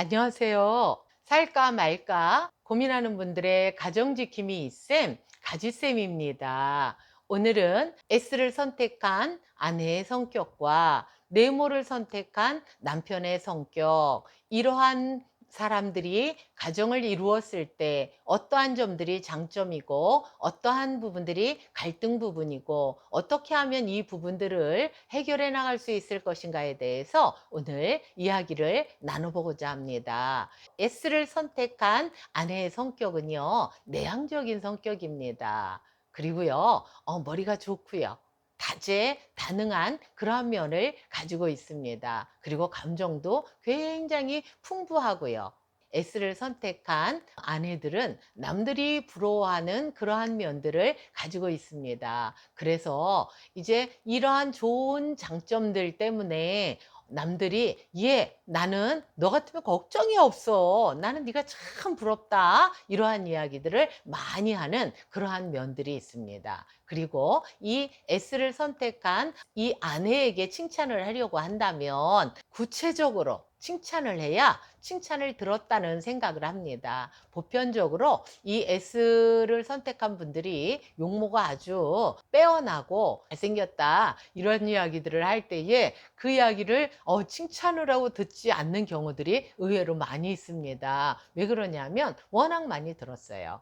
안녕하세요. 살까 말까 고민하는 분들의 가정지킴이 있음 가지쌤입니다. 오늘은 S를 선택한 아내의 성격과 네모를 선택한 남편의 성격, 이러한 사람들이 가정을 이루었을 때 어떠한 점들이 장점이고 어떠한 부분들이 갈등 부분이고 어떻게 하면 이 부분들을 해결해 나갈 수 있을 것인가에 대해서 오늘 이야기를 나눠보고자 합니다. S를 선택한 아내의 성격은요, 내향적인 성격입니다. 그리고요, 머리가 좋고요. 다재다능한 그러한 면을 가지고 있습니다. 그리고 감정도 굉장히 풍부하고요. S를 선택한 아내들은 남들이 부러워하는 그러한 면들을 가지고 있습니다. 그래서 이제 이러한 좋은 장점들 때문에 남들이 "얘 나는 너 같으면 걱정이 없어. 나는 네가 참 부럽다." 이러한 이야기들을 많이 하는 그러한 면들이 있습니다. 그리고 이 S를 선택한 이 아내에게 칭찬을 하려고 한다면 구체적으로 칭찬을 해야 칭찬을 들었다는 생각을 합니다. 보편적으로 이 S를 선택한 분들이 용모가 아주 빼어나고 잘생겼다 이런 이야기들을 할 때에 그 이야기를 칭찬을 하고 듣지 않는 경우들이 의외로 많이 있습니다. 왜 그러냐면 워낙 많이 들었어요.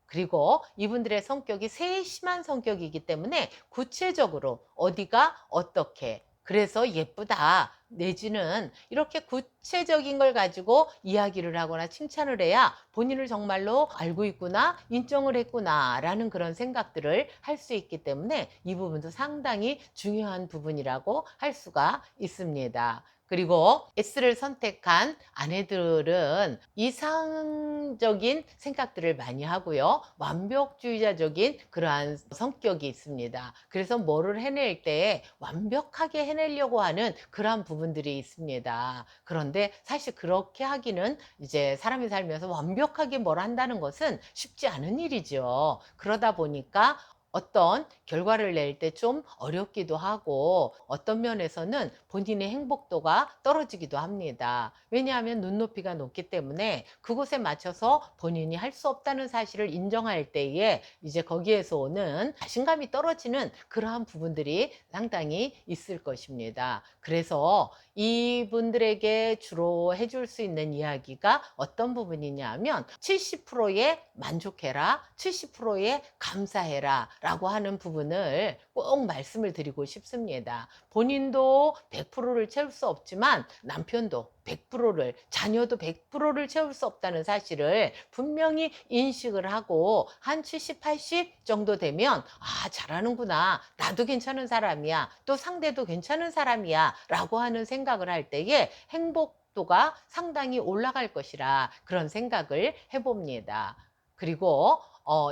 그리고 이분들의 성격이 세심한 성격이기 때문에 구체적으로 어디가 어떻게 그래서 예쁘다 내지는 이렇게 구체적인 걸 가지고 이야기를 하거나 칭찬을 해야 본인을 정말로 알고 있구나, 인정을 했구나 라는 그런 생각들을 할 수 있기 때문에 이 부분도 상당히 중요한 부분이라고 할 수가 있습니다. 그리고 S를 선택한 아내들은 이상적인 생각들을 많이 하고요. 완벽주의자적인 그러한 성격이 있습니다. 그래서 뭐를 해낼 때 완벽하게 해내려고 하는 그러한 부분들이 있습니다. 그런데 사실 그렇게 하기는 이제 사람이 살면서 완벽하게 뭘 한다는 것은 쉽지 않은 일이죠. 그러다 보니까 어떤 결과를 낼 때 좀 어렵기도 하고 어떤 면에서는 본인의 행복도가 떨어지기도 합니다. 왜냐하면 눈높이가 높기 때문에 그곳에 맞춰서 본인이 할 수 없다는 사실을 인정할 때에 이제 거기에서 오는 자신감이 떨어지는 그러한 부분들이 상당히 있을 것입니다. 그래서 이분들에게 주로 해줄 수 있는 이야기가 어떤 부분이냐 하면 70%에 만족해라, 70%에 감사해라 라고 하는 부분을 꼭 말씀을 드리고 싶습니다. 본인도 100%를 채울 수 없지만 남편도 100%를, 자녀도 100%를 채울 수 없다는 사실을 분명히 인식을 하고 한 70, 80 정도 되면 잘하는구나. 나도 괜찮은 사람이야. 또 상대도 괜찮은 사람이야. 라고 하는 생각을 할 때에 행복도가 상당히 올라갈 것이라 그런 생각을 해봅니다. 그리고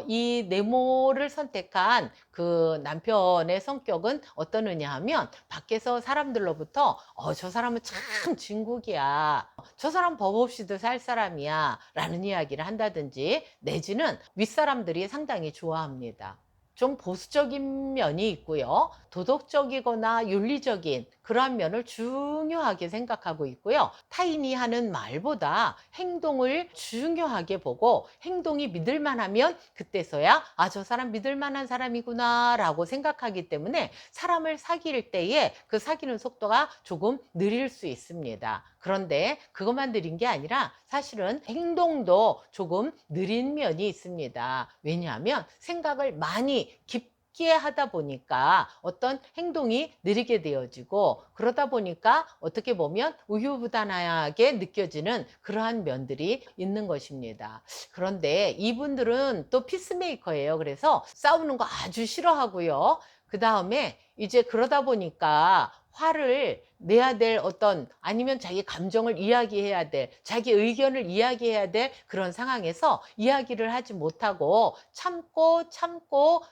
이 네모를 선택한 그 남편의 성격은 어떠느냐 하면 밖에서 사람들로부터 저 사람은 참 진국이야. 저 사람 법 없이도 살 사람이야. 라는 이야기를 한다든지 내지는 윗사람들이 상당히 좋아합니다. 좀 보수적인 면이 있고요. 도덕적이거나 윤리적인 그러한 면을 중요하게 생각하고 있고요. 타인이 하는 말보다 행동을 중요하게 보고 행동이 믿을 만하면 그때서야 저 사람 믿을 만한 사람이구나 라고 생각하기 때문에 사람을 사귈 때에 그 사귀는 속도가 조금 느릴 수 있습니다. 그런데 그것만 느린 게 아니라 사실은 행동도 조금 느린 면이 있습니다. 왜냐하면 생각을 많이 깊게 하다 보니까 어떤 행동이 느리게 되어지고 그러다 보니까 어떻게 보면 우유부단하게 느껴지는 그러한 면들이 있는 것입니다. 그런데 이분들은 또 피스메이커예요. 그래서 싸우는 거 아주 싫어하고요. 그 다음에 이제 그러다 보니까 화를 내야 될 어떤 아니면 자기 감정을 이야기해야 될 자기 의견을 이야기해야 될 그런 상황에서 이야기를 하지 못하고 참고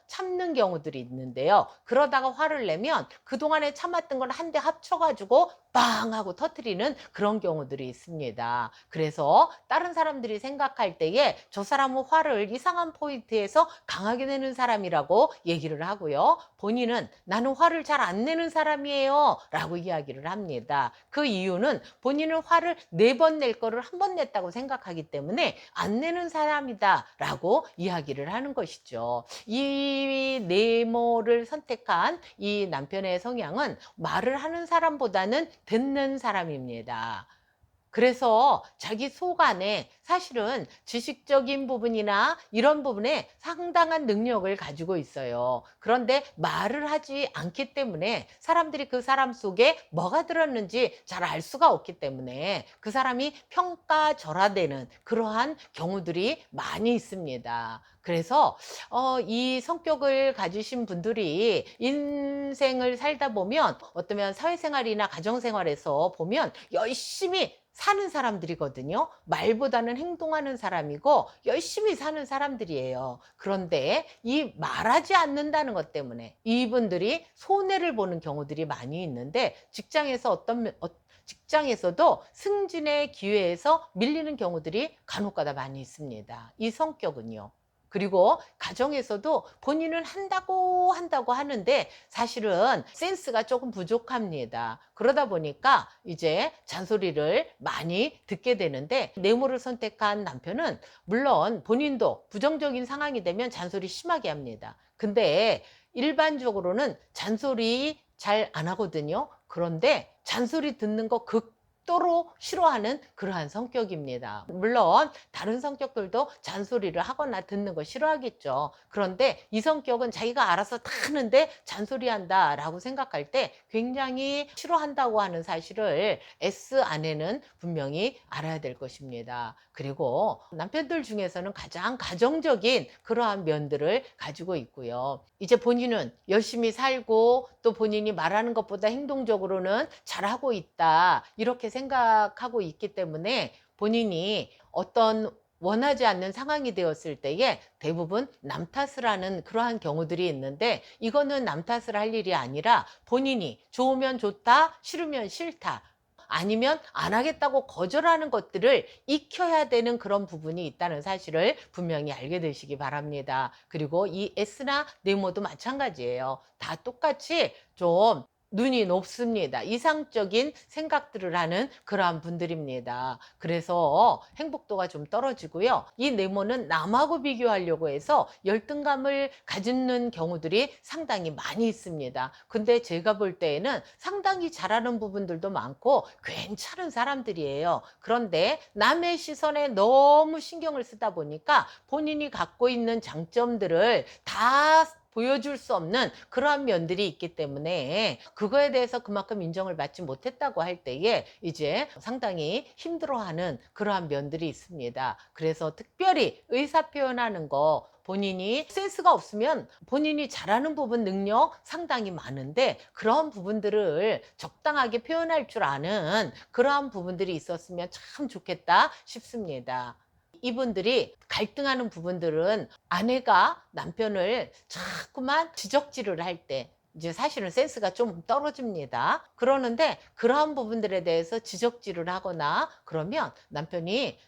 참는 경우들이 있는데요. 그러다가 화를 내면 그동안에 참았던 걸 한데 합쳐가지고 빵 하고 터트리는 그런 경우들이 있습니다. 그래서 다른 사람들이 생각할 때에 저 사람은 화를 이상한 포인트에서 강하게 내는 사람이라고 얘기를 하고요. 본인은 나는 화를 잘 안 내는 사람이에요 라고 이야기를 이야기를 합니다. 그 이유는 본인은 화를 4번 낼 거를 1번 냈다고 생각하기 때문에 안 내는 사람이다라고 이야기를 하는 것이죠. 이 네모를 선택한 이 남편의 성향은 말을 하는 사람보다는 듣는 사람입니다. 그래서 자기 속 안에 사실은 지식적인 부분이나 이런 부분에 상당한 능력을 가지고 있어요. 그런데 말을 하지 않기 때문에 사람들이 그 사람 속에 뭐가 들었는지 잘 알 수가 없기 때문에 그 사람이 평가절하되는 그러한 경우들이 많이 있습니다. 그래서 이 성격을 가지신 분들이 인생을 살다 보면 어쩌면 사회생활이나 가정생활에서 보면 열심히 사는 사람들이거든요. 말보다는 행동하는 사람이고 열심히 사는 사람들이에요. 그런데 이 말하지 않는다는 것 때문에 이분들이 손해를 보는 경우들이 많이 있는데 직장에서도 승진의 기회에서 밀리는 경우들이 간혹가다 많이 있습니다. 이 성격은요. 그리고 가정에서도 본인은 한다고 하는데 사실은 센스가 조금 부족합니다. 그러다 보니까 이제 잔소리를 많이 듣게 되는데 내모를 선택한 남편은 물론 본인도 부정적인 상황이 되면 잔소리 심하게 합니다. 근데 일반적으로는 잔소리 잘 안 하거든요. 그런데 잔소리 듣는 거 극도로 싫어하는 그러한 성격입니다. 물론 다른 성격들도 잔소리를 하거나 듣는 거 싫어하겠죠. 그런데 이 성격은 자기가 알아서 다 하는데 잔소리한다 라고 생각할 때 굉장히 싫어한다고 하는 사실을 S 아내는 분명히 알아야 될 것입니다. 그리고 남편들 중에서는 가장 가정적인 그러한 면들을 가지고 있고요. 이제 본인은 열심히 살고 또 본인이 말하는 것보다 행동적으로는 잘하고 있다 이렇게 생각하고 있기 때문에 본인이 어떤 원하지 않는 상황이 되었을 때에 대부분 남 탓을 하는 그러한 경우들이 있는데 이거는 남 탓을 할 일이 아니라 본인이 좋으면 좋다, 싫으면 싫다. 아니면 안 하겠다고 거절하는 것들을 익혀야 되는 그런 부분이 있다는 사실을 분명히 알게 되시기 바랍니다. 그리고 이 S나 네모도 마찬가지예요. 다 똑같이 좀 눈이 높습니다. 이상적인 생각들을 하는 그러한 분들입니다. 그래서 행복도가 좀 떨어지고요. 이 네모는 남하고 비교하려고 해서 열등감을 가지는 경우들이 상당히 많이 있습니다. 근데 제가 볼 때에는 상당히 잘하는 부분들도 많고 괜찮은 사람들이에요. 그런데 남의 시선에 너무 신경을 쓰다 보니까 본인이 갖고 있는 장점들을 다 보여줄 수 없는 그러한 면들이 있기 때문에 그거에 대해서 그만큼 인정을 받지 못했다고 할 때에 이제 상당히 힘들어하는 그러한 면들이 있습니다. 그래서 특별히 의사 표현하는 거 본인이 센스가 없으면 본인이 잘하는 부분 능력 상당히 많은데 그런 부분들을 적당하게 표현할 줄 아는 그러한 부분들이 있었으면 참 좋겠다 싶습니다. 이분들이 갈등하는 부분들은 아내가 남편을 자꾸만 지적질을 할 때 이제 사실은 센스가 좀 떨어집니다. 그러는데 그러한 부분들에 대해서 지적질을 하거나 그러면 남편이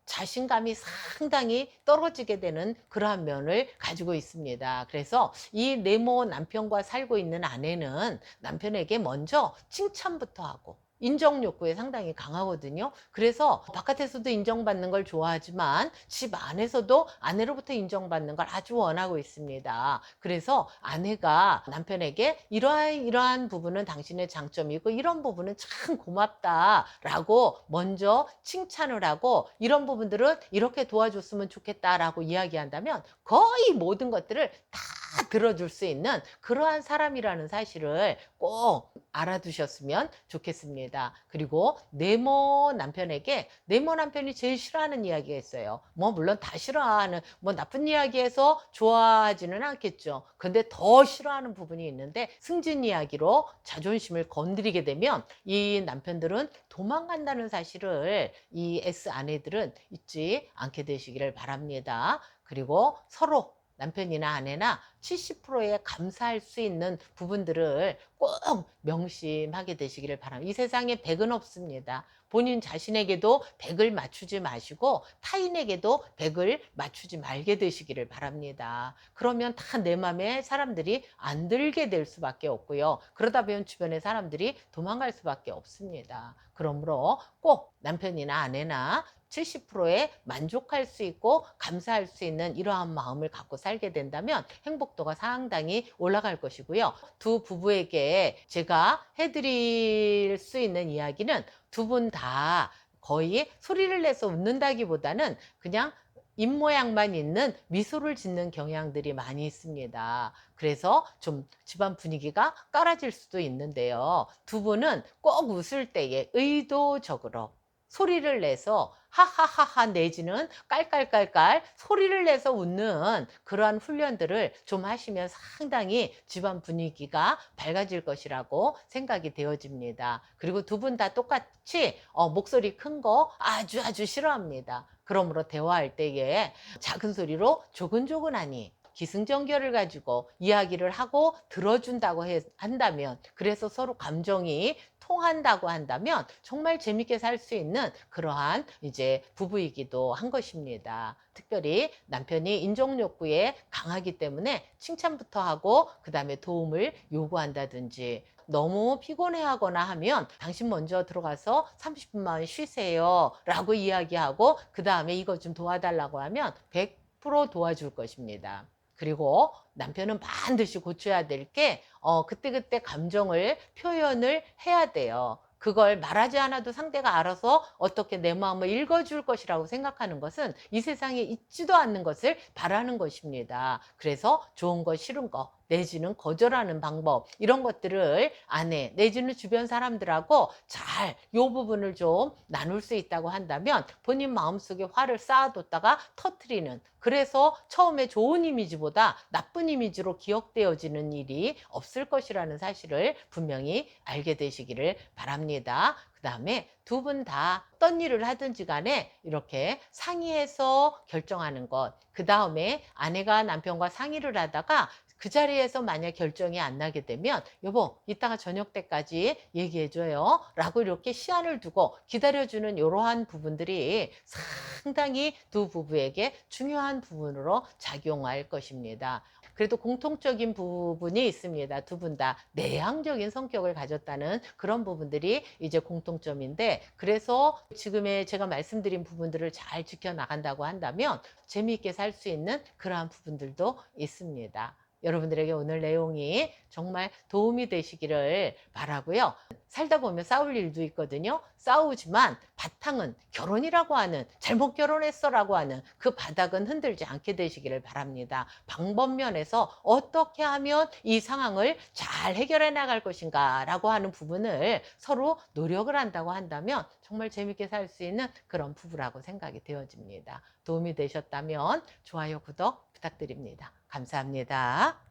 자신감이 상당히 떨어지게 되는 그러한 면을 가지고 있습니다. 그래서 이 네모 남편과 살고 있는 아내는 남편에게 먼저 칭찬부터 하고 인정 욕구에 상당히 강하거든요. 그래서 바깥에서도 인정받는 걸 좋아하지만 집 안에서도 아내로부터 인정받는 걸 아주 원하고 있습니다. 그래서 아내가 남편에게 이러한 부분은 당신의 장점이고 이런 부분은 참 고맙다라고 먼저 칭찬을 하고 이런 부분들은 이렇게 도와줬으면 좋겠다라고 이야기한다면 거의 모든 것들을 다 들어줄 수 있는 그러한 사람이라는 사실을 꼭 알아두셨으면 좋겠습니다. 그리고 네모 남편이 제일 싫어하는 이야기가 있어요. 뭐 물론 다 싫어하는 뭐 나쁜 이야기해서 좋아하지는 않겠죠. 근데 더 싫어하는 부분이 있는데 승진 이야기로 자존심을 건드리게 되면 이 남편들은 도망간다는 사실을 이 S 아내들은 잊지 않게 되시기를 바랍니다. 그리고 서로 남편이나 아내나 70%에 감사할 수 있는 부분들을 꼭 명심하게 되시기를 바랍니다. 이 세상에 100은 없습니다. 본인 자신에게도 100을 맞추지 마시고 타인에게도 100을 맞추지 말게 되시기를 바랍니다. 그러면 다 내 맘에 사람들이 안 들게 될 수밖에 없고요. 그러다 보면 주변의 사람들이 도망갈 수밖에 없습니다. 그러므로 꼭 남편이나 아내나 70%에 만족할 수 있고 감사할 수 있는 이러한 마음을 갖고 살게 된다면 행복도가 상당히 올라갈 것이고요. 두 부부에게 제가 해드릴 수 있는 이야기는 두 분 다 거의 소리를 내서 웃는다기보다는 그냥 입모양만 있는 미소를 짓는 경향들이 많이 있습니다. 그래서 좀 집안 분위기가 깔아질 수도 있는데요. 두 분은 꼭 웃을 때에 의도적으로 소리를 내서 하하하하 내지는 깔깔깔깔 소리를 내서 웃는 그러한 훈련들을 좀 하시면 상당히 집안 분위기가 밝아질 것이라고 생각이 되어집니다. 그리고 두 분 다 똑같이 목소리 큰 거 아주 아주 싫어합니다. 그러므로 대화할 때에 작은 소리로 조근조근하니 기승전결을 가지고 이야기를 하고 들어준다고 한다면, 그래서 서로 감정이 통한다고 한다면 정말 재밌게 살 수 있는 그러한 이제 부부이기도 한 것입니다. 특별히 남편이 인정 욕구에 강하기 때문에 칭찬부터 하고 그 다음에 도움을 요구한다든지, 너무 피곤해하거나 하면 당신 먼저 들어가서 30분만 쉬세요 라고 이야기하고 그 다음에 이거 좀 도와달라고 하면 100% 도와줄 것입니다. 그리고 남편은 반드시 고쳐야 될 게 그때그때 감정을 표현을 해야 돼요. 그걸 말하지 않아도 상대가 알아서 어떻게 내 마음을 읽어줄 것이라고 생각하는 것은 이 세상에 있지도 않는 것을 바라는 것입니다. 그래서 좋은 거 싫은 거 내지는 거절하는 방법, 이런 것들을 아내 내지는 주변 사람들하고 잘 이 부분을 좀 나눌 수 있다고 한다면 본인 마음속에 화를 쌓아뒀다가 터트리는, 그래서 처음에 좋은 이미지보다 나쁜 이미지로 기억되어지는 일이 없을 것이라는 사실을 분명히 알게 되시기를 바랍니다. 그 다음에 두 분 다 어떤 일을 하든지 간에 이렇게 상의해서 결정하는 것, 그 다음에 아내가 남편과 상의를 하다가 그 자리에서 만약 결정이 안 나게 되면 여보 이따가 저녁 때까지 얘기해줘요 라고 이렇게 시한을 두고 기다려주는 이러한 부분들이 상당히 두 부부에게 중요한 부분으로 작용할 것입니다. 그래도 공통적인 부분이 있습니다. 두 분 다 내향적인 성격을 가졌다는 그런 부분들이 이제 공통점인데, 그래서 지금의 제가 말씀드린 부분들을 잘 지켜나간다고 한다면 재미있게 살 수 있는 그러한 부분들도 있습니다. 여러분들에게 오늘 내용이 정말 도움이 되시기를 바라고요. 살다 보면 싸울 일도 있거든요. 싸우지만 바탕은 결혼이라고 하는, 잘못 결혼했어라고 하는 그 바닥은 흔들지 않게 되시기를 바랍니다. 방법면에서 어떻게 하면 이 상황을 잘 해결해 나갈 것인가 라고 하는 부분을 서로 노력을 한다고 한다면 정말 재밌게 살 수 있는 그런 부부라고 생각이 되어집니다. 도움이 되셨다면 좋아요, 구독 부탁드립니다. 감사합니다.